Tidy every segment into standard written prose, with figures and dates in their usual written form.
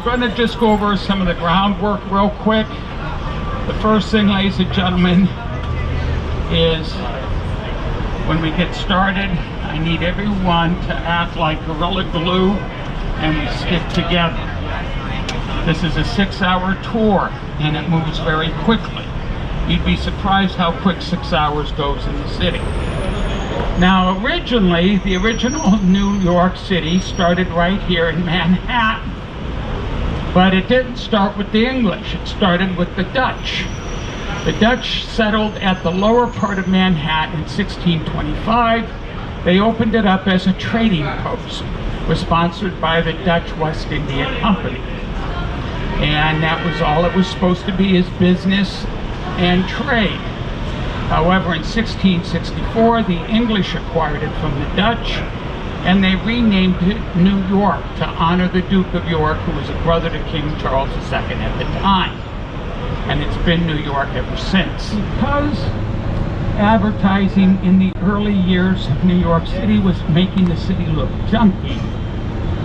we're going to just go over some of the groundwork real quick. The first thing, ladies and gentlemen, is when we get started, I need everyone to act like Gorilla Glue and we stick together. This is a 6-hour tour and it moves very quickly. You'd be surprised how quick 6 hours goes in the city. Now originally, the original New York City started right here in Manhattan. But it didn't start with the English, it started with the Dutch. The Dutch settled at the lower part of Manhattan in 1625. They opened it up as a trading post, was sponsored by the Dutch West India Company. And that was all it was supposed to be, is business and trade. However, in 1664, the English acquired it from the Dutch, and they renamed it New York to honor the Duke of York, who was a brother to King Charles II at the time. And it's been New York ever since. Because advertising in the early years of New York City was making the city look junky,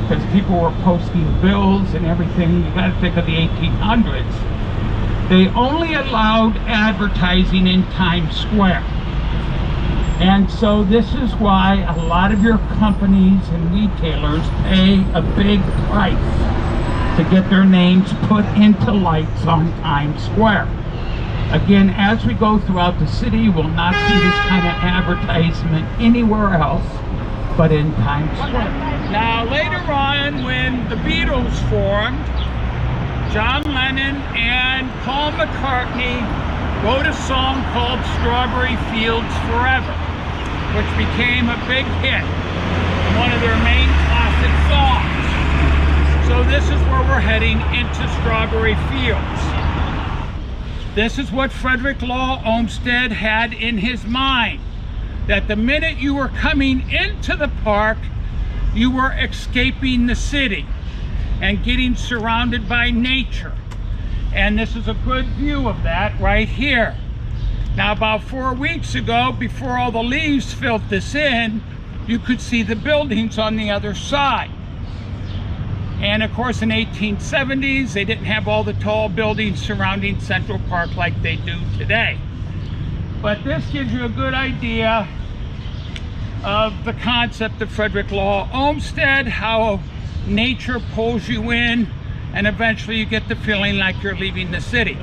because people were posting bills and everything. You got to think of the 1800s. They only allowed advertising in Times Square. And so this is why a lot of your companies and retailers pay a big price to get their names put into lights on Times Square. Again, as we go throughout the city, you will not see this kind of advertisement anywhere else but in Times Square. Now later on, when the Beatles formed, John Lennon and Paul McCartney wrote a song called Strawberry Fields Forever, which became a big hit, one of their main classic songs. So this is where we're heading, into Strawberry Fields. This is what Frederick Law Olmsted had in his mind, that the minute you were coming into the park, you were escaping the city and getting surrounded by nature. And this is a good view of that right here. Now about 4 weeks ago, before all the leaves filled this in, you could see the buildings on the other side. And of course in 1870s, they didn't have all the tall buildings surrounding Central Park like they do today. But this gives you a good idea of the concept of Frederick Law Olmsted, how nature pulls you in and eventually you get the feeling like you're leaving the city.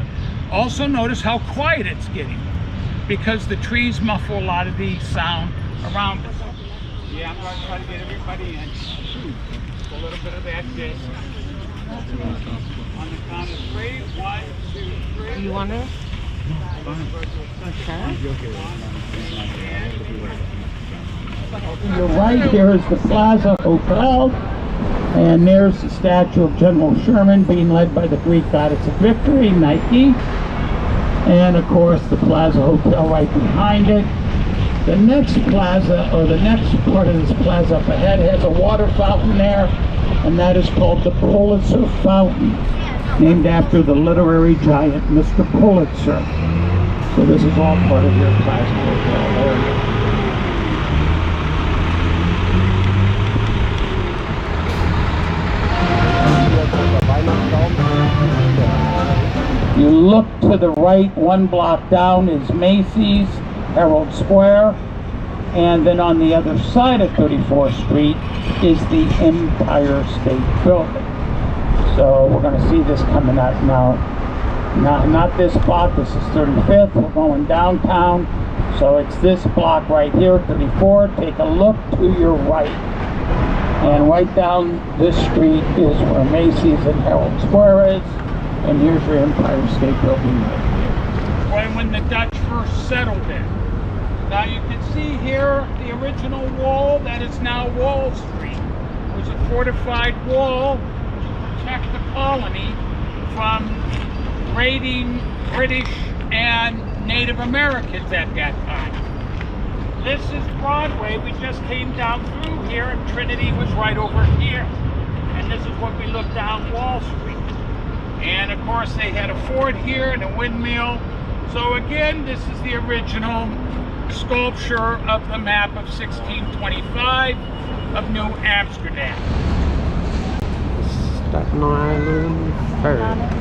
Also notice how quiet it's getting, because the trees muffle a lot of the sound around us. Yeah, I'm going to try to get everybody in. A little bit of that disc. On the count of 3, 1, 2, 3. You want to? Okay. To your right, here is the Plaza Hotel, and there's the statue of General Sherman being led by the Greek goddess of victory, Nike. And of course the Plaza Hotel right behind it. The next plaza, or the next part of this plaza up ahead, has a water fountain there, and that is called the Pulitzer Fountain, named after the literary giant Mr. Pulitzer. So this is all part of your Plaza Hotel area. You look to the right, 1 block down is Macy's, Herald Square, and then on the other side of 34th Street is the Empire State Building. So we're going to see this coming out now. Not this block, this is 35th, we're going downtown. So it's this block right here, 34. Take a look to your right. And right down this street is where Macy's and Herald Square is. And here's your Empire State Building right here. When the Dutch first settled in. Now you can see here the original wall that is now Wall Street. It was a fortified wall to protect the colony from raiding British and Native Americans at that time. This is Broadway. We just came down through here, and Trinity was right over here. And this is what we look down Wall Street. And of course they had a fort here and a windmill. So again, this is the original sculpture of the map of 1625 of New Amsterdam. Staten Island Ferry.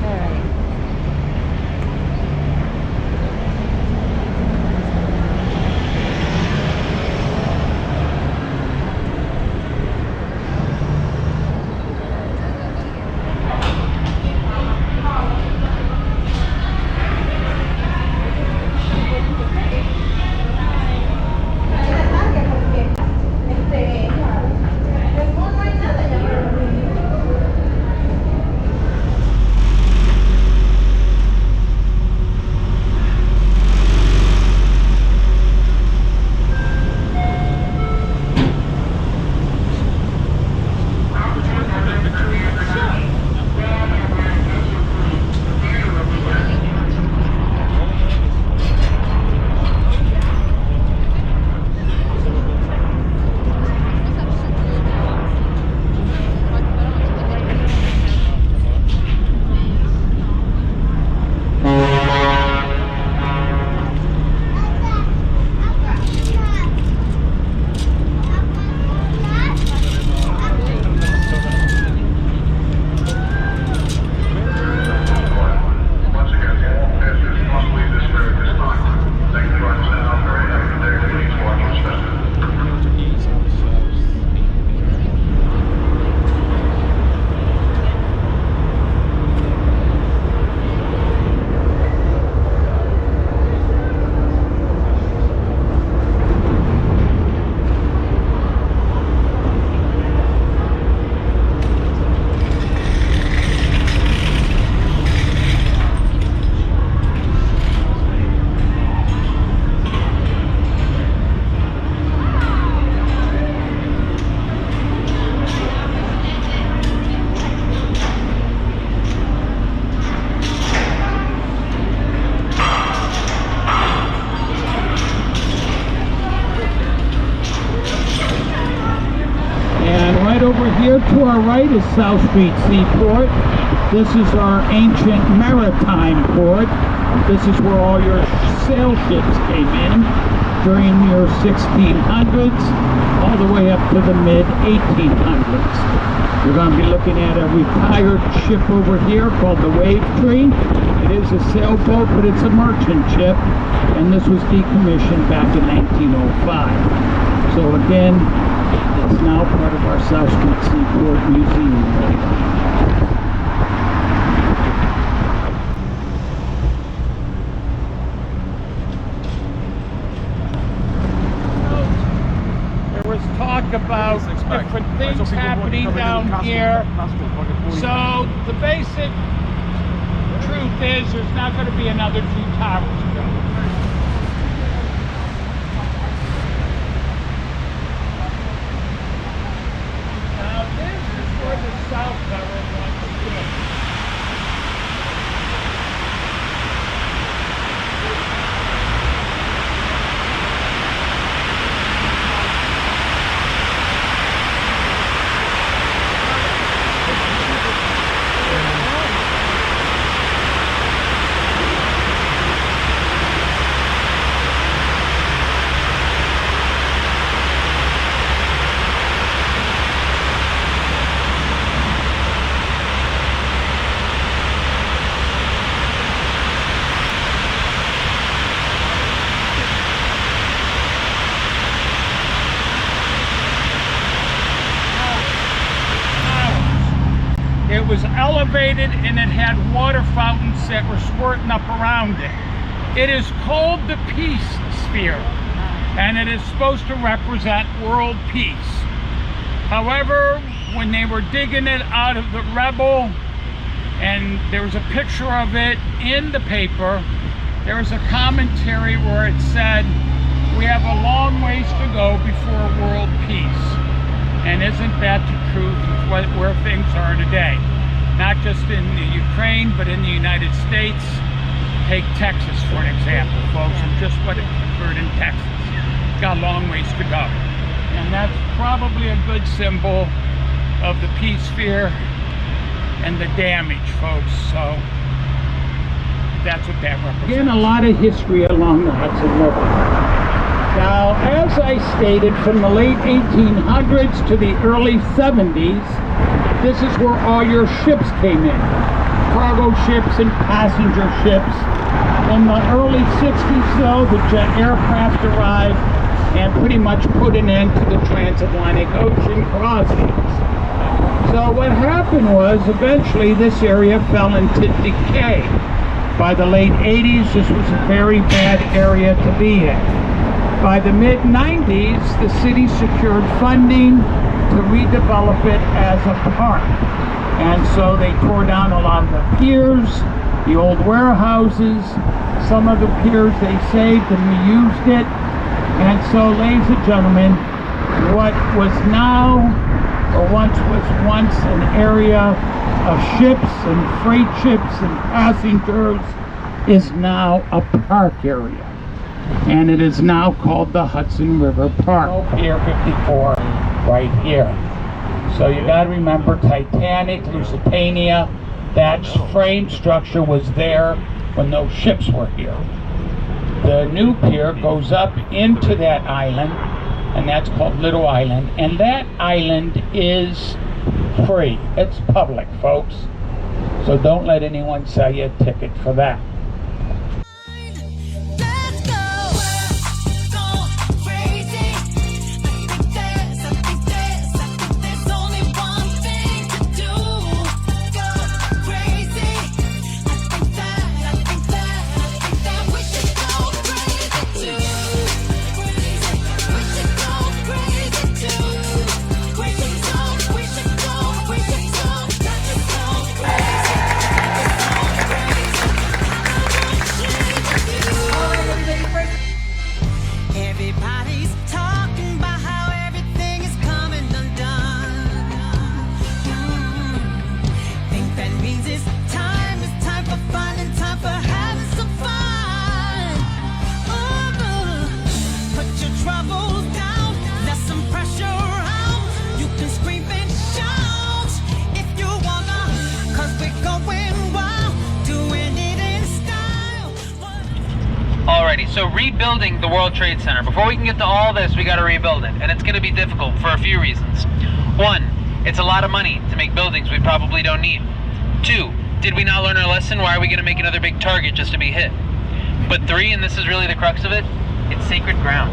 Over here to our right is South Street Seaport. This is our ancient maritime port. This is where all your sail ships came in during your 1600s, all the way up to the mid 1800s. You're going to be looking at a retired ship over here called the Wave Tree. It is a sailboat, but it's a merchant ship, and this was decommissioned back in 1905. So again, it's now part of our South Street Seaport Museum. There was talk about different things happening down here. So the basic truth is there's not going to be another two towers built. South Tower once again. It was elevated and it had water fountains that were squirting up around it. It is called the Peace Sphere, and it is supposed to represent world peace. However, when they were digging it out of the rubble, and there was a picture of it in the paper, there was a commentary where it said, we have a long ways to go before world peace. And isn't that the truth with where things are today? Not just in the Ukraine, but in the United States. Take Texas for an example, folks, and just what occurred in Texas. It's got a long ways to go. And that's probably a good symbol of the peace sphere and the damage, folks. So that's what that represents. Again, a lot of history along the Hudson River. Now, as I stated, from the late 1800s to the early 70s, this is where all your ships came in. Cargo ships and passenger ships. In the early 60s, though, the jet aircraft arrived and pretty much put an end to the transatlantic ocean crossings. So what happened was, eventually, this area fell into decay. By the late 80s, this was a very bad area to be in. By the mid-90s, the city secured funding to redevelop it as a park. And so they tore down a lot of the piers, the old warehouses. Some of the piers they saved and reused it. And so, ladies and gentlemen, what was now, or once an area of ships and freight ships and passengers, is now a park area. And it is now called the Hudson River Park. Pier 54 right here. So you got to remember Titanic, Lusitania, that frame structure was there when those ships were here. The new pier goes up into that island, and that's called Little Island, and that island is free. It's public, folks. So don't let anyone sell you a ticket for that. So rebuilding the World Trade Center, before we can get to all this, we got to rebuild it, and it's going to be difficult for a few reasons. One, it's a lot of money to make buildings we probably don't need. Two, did we not learn our lesson? Why are we going to make another big target just to be hit? But three, and this is really the crux of it, it's sacred ground.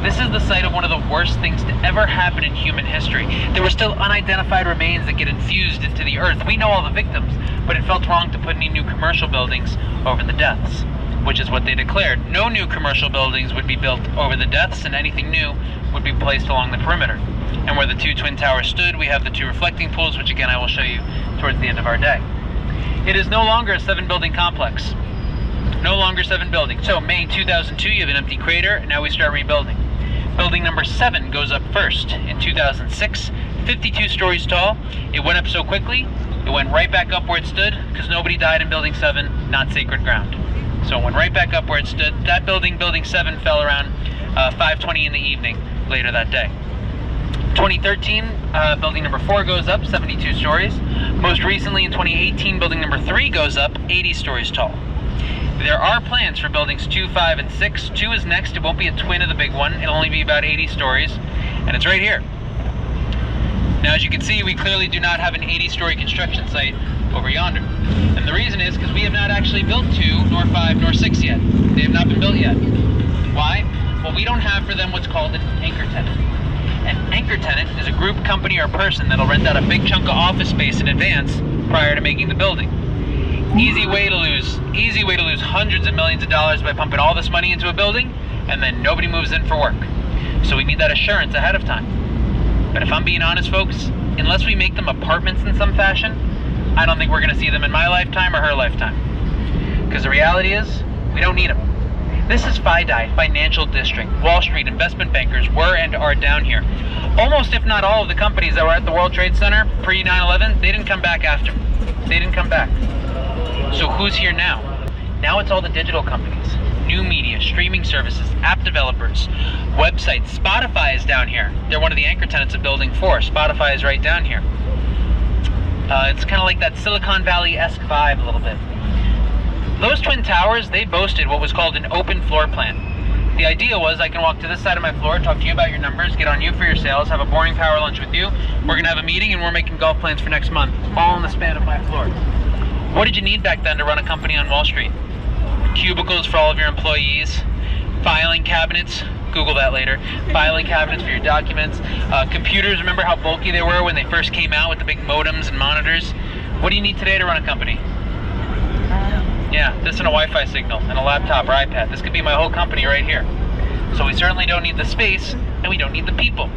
This is the site of one of the worst things to ever happen in human history. There were still unidentified remains that get infused into the earth. We know all the victims, but it felt wrong to put any new commercial buildings over the deaths, which is what they declared. No new commercial buildings would be built over the deaths, and anything new would be placed along the perimeter. And where the two twin towers stood, we have the two reflecting pools, which again I will show you towards the end of our day. It is no longer a 7-building complex. No longer 7 buildings. So May 2002, you have an empty crater, and now we start rebuilding. Building number 7 goes up first in 2006, 52 stories tall. It went up so quickly, it went right back up where it stood, because nobody died in building 7, not sacred ground. So it went right back up where it stood. That building, building 7, fell around 5:20 in the evening later that day. 2013, building number 4 goes up 72 stories. Most recently in 2018, building number 3 goes up 80 stories tall. There are plans for buildings 2, 5, and 6. 2 is next. It won't be a twin of the big one. It'll only be about 80 stories, and it's right here. Now, as you can see, we clearly do not have an 80-story construction site over yonder. And the reason is because we have not actually built 2, nor 5, nor 6 yet. They have not been built yet. Why? Well, we don't have for them what's called an anchor tenant. An anchor tenant is a group, company, or person that'll rent out a big chunk of office space in advance prior to making the building. Easy way to lose hundreds of millions of dollars by pumping all this money into a building, and then nobody moves in for work. So we need that assurance ahead of time. But if I'm being honest, folks, unless we make them apartments in some fashion, I don't think we're going to see them in my lifetime or her lifetime. Because the reality is, we don't need them. This is FIDI, Financial District. Wall Street investment bankers were and are down here. Almost, if not all, of the companies that were at the World Trade Center pre-9/11, they didn't come back after. They didn't come back. So who's here now? Now it's all the digital companies. New media, streaming services, app developers, websites. Spotify is down here. They're one of the anchor tenants of Building 4. Spotify is right down here. It's kind of like that Silicon Valley-esque vibe a little bit. Those twin towers, they boasted what was called an open floor plan. The idea was I can walk to this side of my floor, talk to you about your numbers, get on you for your sales, have a boring power lunch with you. We're gonna have a meeting and we're making golf plans for next month, all in the span of my floor. What did you need back then to run a company on Wall Street? Cubicles for all of your employees, filing cabinets, Google that later, filing cabinets for your documents, computers, remember how bulky they were when they first came out with the big modems and monitors? What do you need today to run a company? Yeah, this and a Wi-Fi signal and a laptop or iPad. This could be my whole company right here. So we certainly don't need the space and we don't need the people.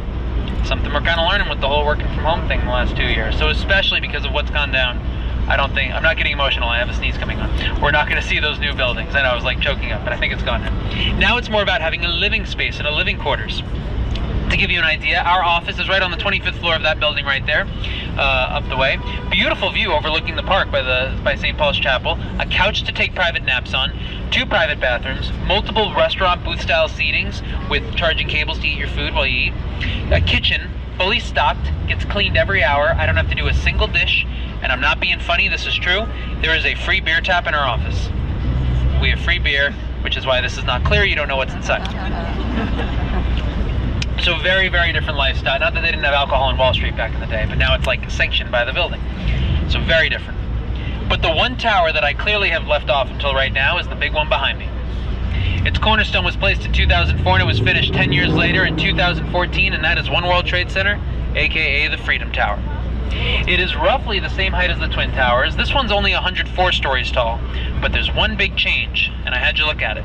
Something we're kind of learning with the whole working from home thing in the last 2 years. So especially because of what's gone down, I'm not getting emotional, I have a sneeze coming on. We're not going to see those new buildings. I know I was like choking up, but I think it's gone now. Now it's more about having a living space and a living quarters. To give you an idea, our office is right on the 25th floor of that building right there, up the way. Beautiful view overlooking the park by St. Paul's Chapel. A couch to take private naps on, 2 private bathrooms, multiple restaurant booth-style seatings with charging cables to eat your food while you eat. A kitchen, fully stocked, gets cleaned every hour. I don't have to do a single dish, and I'm not being funny, this is true. There is a free beer tap in our office. We have free beer, which is why this is not clear. You don't know what's inside. So very, very different lifestyle. Not that they didn't have alcohol on Wall Street back in the day, but now it's like sanctioned by the building. So very different. But the one tower that I clearly have left off until right now is the big one behind me. Its cornerstone was placed in 2004 and it was finished 10 years later in 2014, and that is One World Trade Center, aka the Freedom Tower. It is roughly the same height as the Twin Towers. This one's only 104 stories tall, but there's one big change, and I had you look at it.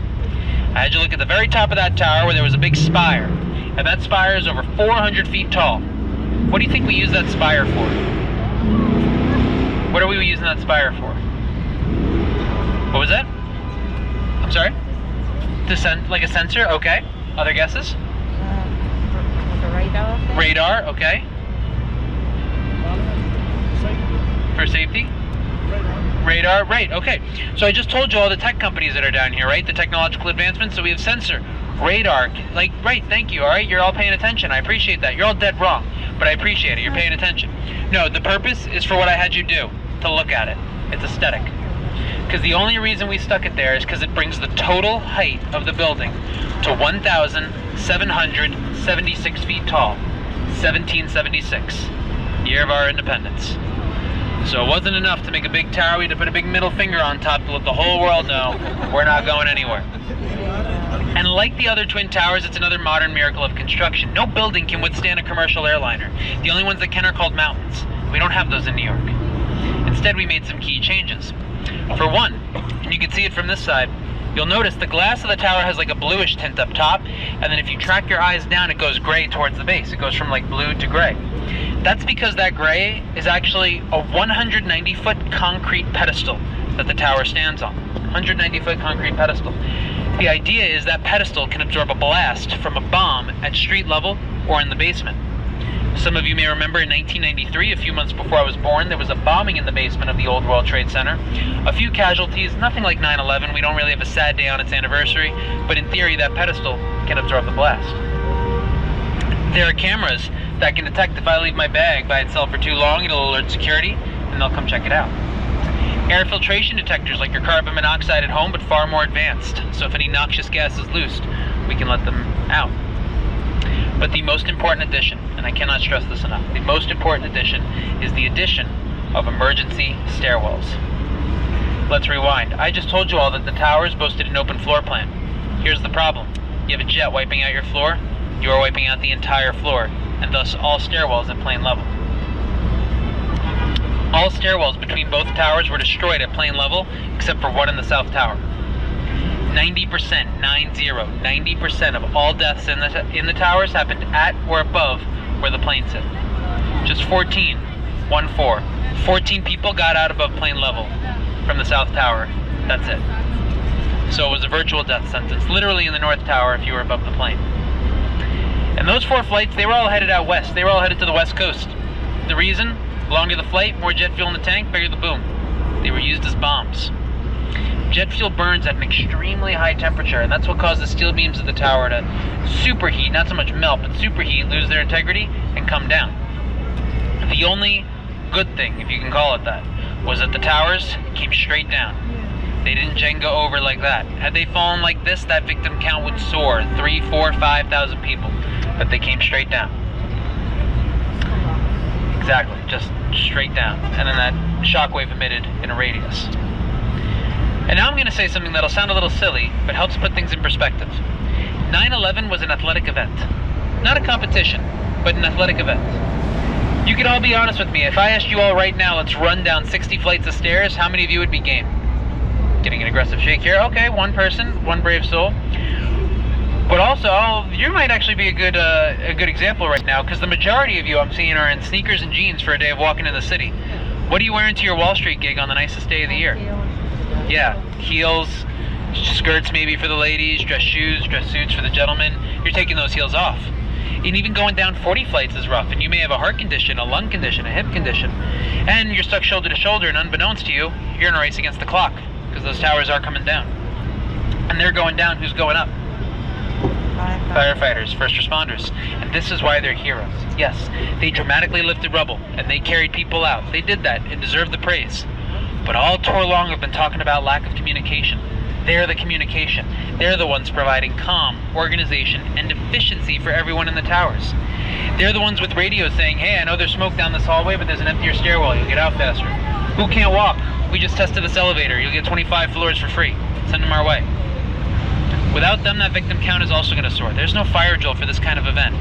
I had you look at the very top of that tower where there was a big spire. And that spire is over 400 feet tall. What do you think we use that spire for? What are we using that spire for? What was that? I'm sorry? Like a sensor? Okay. Other guesses? Like a radar thing? Radar, okay. For safety? Radar, right, okay. So I just told you all the tech companies that are down here, right? The technological advancements. So we have sensor, radar, like, right, thank you, all right? You're all paying attention. I appreciate that. You're all dead wrong, but I appreciate it. You're paying attention. No, the purpose is for what I had you do, to look at it. It's aesthetic. Because the only reason we stuck it there is because it brings the total height of the building to 1,776 feet tall. 1776, year of our independence. So it wasn't enough to make a big tower. We had to put a big middle finger on top to let the whole world know we're not going anywhere. And like the other Twin Towers, it's another modern miracle of construction. No building can withstand a commercial airliner. The only ones that can are called mountains. We don't have those in New York. Instead, we made some key changes. For one, and you can see it from this side, you'll notice the glass of the tower has like a bluish tint up top, and then if you track your eyes down, it goes gray towards the base. It goes from like blue to gray. That's because that gray is actually a 190-foot concrete pedestal that the tower stands on. 190-foot concrete pedestal. The idea is that pedestal can absorb a blast from a bomb at street level or in the basement. Some of you may remember in 1993, a few months before I was born, there was a bombing in the basement of the old World Trade Center. A few casualties, nothing like 9/11. We don't really have a sad day on its anniversary, but in theory, that pedestal can absorb the blast. There are cameras that can detect if I leave my bag by itself for too long. It'll alert security, and they'll come check it out. Air filtration detectors like your carbon monoxide at home, but far more advanced. So if any noxious gas is loosed, we can let them out. But the most important addition, and I cannot stress this enough, the most important addition is the addition of emergency stairwells. Let's rewind. I just told you all that the towers boasted an open floor plan. Here's the problem. You have a jet wiping out your floor, you are wiping out the entire floor, and thus all stairwells at plane level. All stairwells between both towers were destroyed at plane level, except for one in the south tower. 90% of all deaths in the towers happened at or above where the planes hit. Just 14 people got out above plane level from the south tower. That's it. So it was a virtual death sentence, literally in the north tower if you were above the plane. And those 4 flights, they were all headed out west. They were all headed to the west coast. The reason? Longer the flight, more jet fuel in the tank, bigger the boom. They were used as bombs. Jet fuel burns at an extremely high temperature, and that's what caused the steel beams of the tower to superheat, not so much melt, but superheat, lose their integrity, and come down. The only good thing, if you can call it that, was that the towers came straight down. They didn't Jenga over like that. Had they fallen like this, that victim count would soar 3, 4, 5,000 people. But they came straight down. Exactly, just straight down. And then that shockwave emitted in a radius. And now I'm going to say something that'll sound a little silly, but helps put things in perspective. 9/11 was an athletic event. Not a competition, but an athletic event. You could all be honest with me. If I asked you all right now, let's run down 60 flights of stairs, how many of you would be game? Getting an aggressive shake here. Okay, one person, one brave soul. But also, you might actually be a good example right now, because the majority of you I'm seeing are in sneakers and jeans for a day of walking in the city. What are you wearing to your Wall Street gig on the nicest day of the year? Yeah, heels, skirts maybe for the ladies, dress shoes, dress suits for the gentlemen. You're taking those heels off. And even going down 40 flights is rough, and you may have a heart condition, a lung condition, a hip condition, and you're stuck shoulder to shoulder, and unbeknownst to you, you're in a race against the clock, because those towers are coming down. And they're going down, who's going up? Firefighters, first responders. And this is why they're heroes. Yes, they dramatically lifted rubble, and they carried people out. They did that, and deserve the praise. But all tour long I've been talking about lack of communication. They're the communication. They're the ones providing calm, organization, and efficiency for everyone in the towers. They're the ones with radios saying, hey, I know there's smoke down this hallway, but there's an emptier stairwell. You'll get out faster. Who can't walk? We just tested this elevator. You'll get 25 floors for free. Send them our way. Without them, that victim count is also going to soar. There's no fire drill for this kind of event.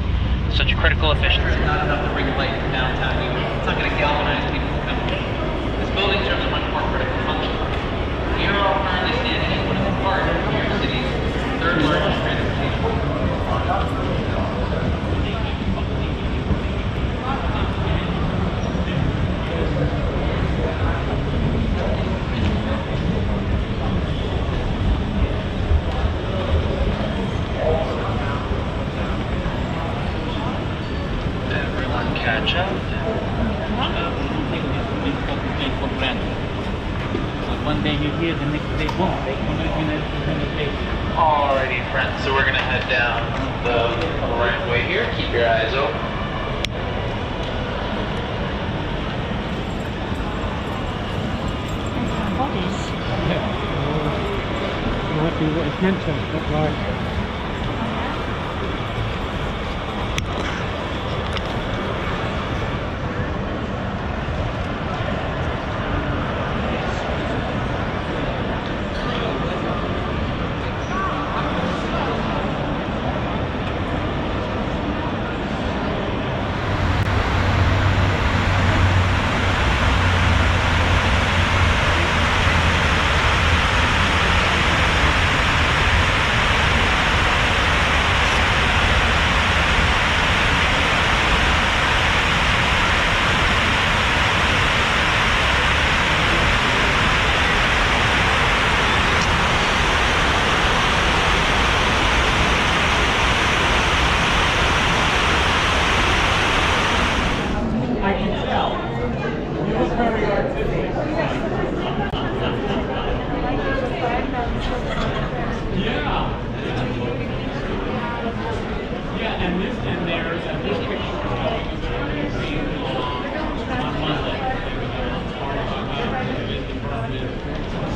Such critical efficiency. Not enough to bring light to downtown New York. It's not going to galvanize people to come here. This building serves a much more critical function. We are all currently standing in one of the parts of New York City's third largest transportation. Everyone catch up. One day you're here, the next day won't. Alrighty, friends, so we're gonna head down the right way here. Keep your eyes open. Bodies. Might be what it's meant to look like.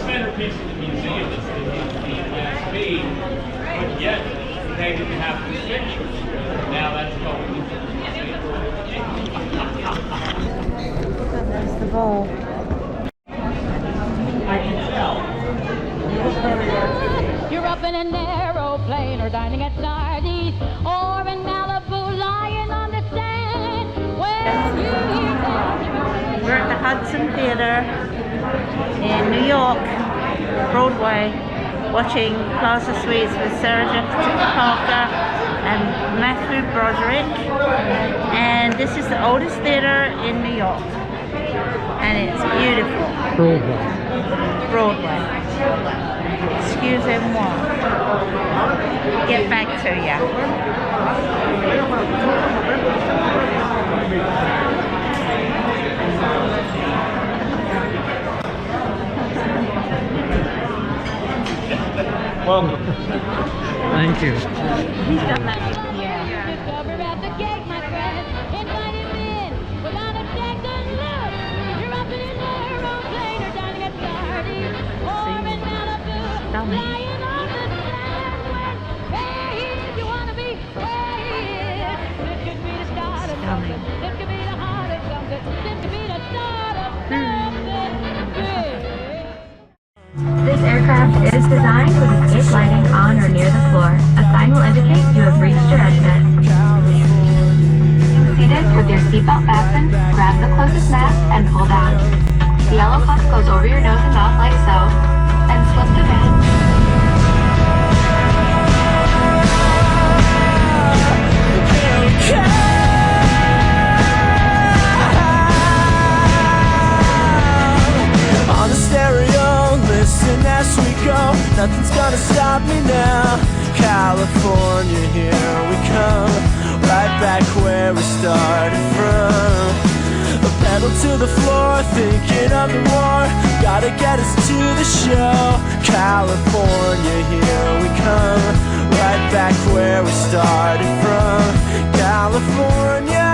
Centerpiece of the museum is the Class B, but yet they didn't have these pictures. Now that's going into the museum. There's the ball. I can tell. You're up in an aeroplane or dining at Sardi's or in Malibu lying on the sand. Well, you hear that. We're at the Hudson Theatre in New York, Broadway, watching Plaza Suites with Sarah Jessica Parker and Matthew Broderick. And this is the oldest theatre in New York. And it's beautiful. Broadway. Excusez-moi. Get back to ya. Welcome. Thank you. Discover at the gate, my friend. Invite him in without a second look. You're up in an aeroplane or dining at Sardi's or in Malibu. Tell me. Lying on the sand when where you wanna be, where is. This could be the start of Tell me. something. This could be the heart of something. This could be the start of something big. This aircraft is designed with escape lighting on or near the floor. A sign will indicate you have reached your exit. Seated with your seatbelt fastened, grab the closest mask and pull down. The yellow cuff goes over your nose and mouth like so, and slip the band. On the stereo, listen as we go. Nothing's gonna stop me now. California, here we come. Right back where we started from. A pedal to the floor, thinking of the war. Gotta get us to the show. California, here we come. Right back where we started from. California.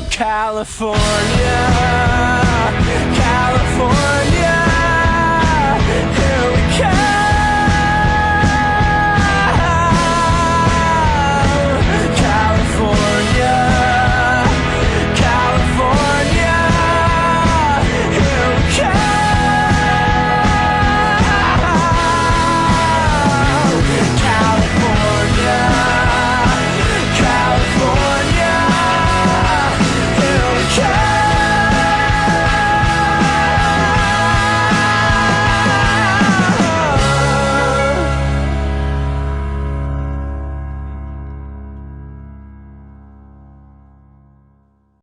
California.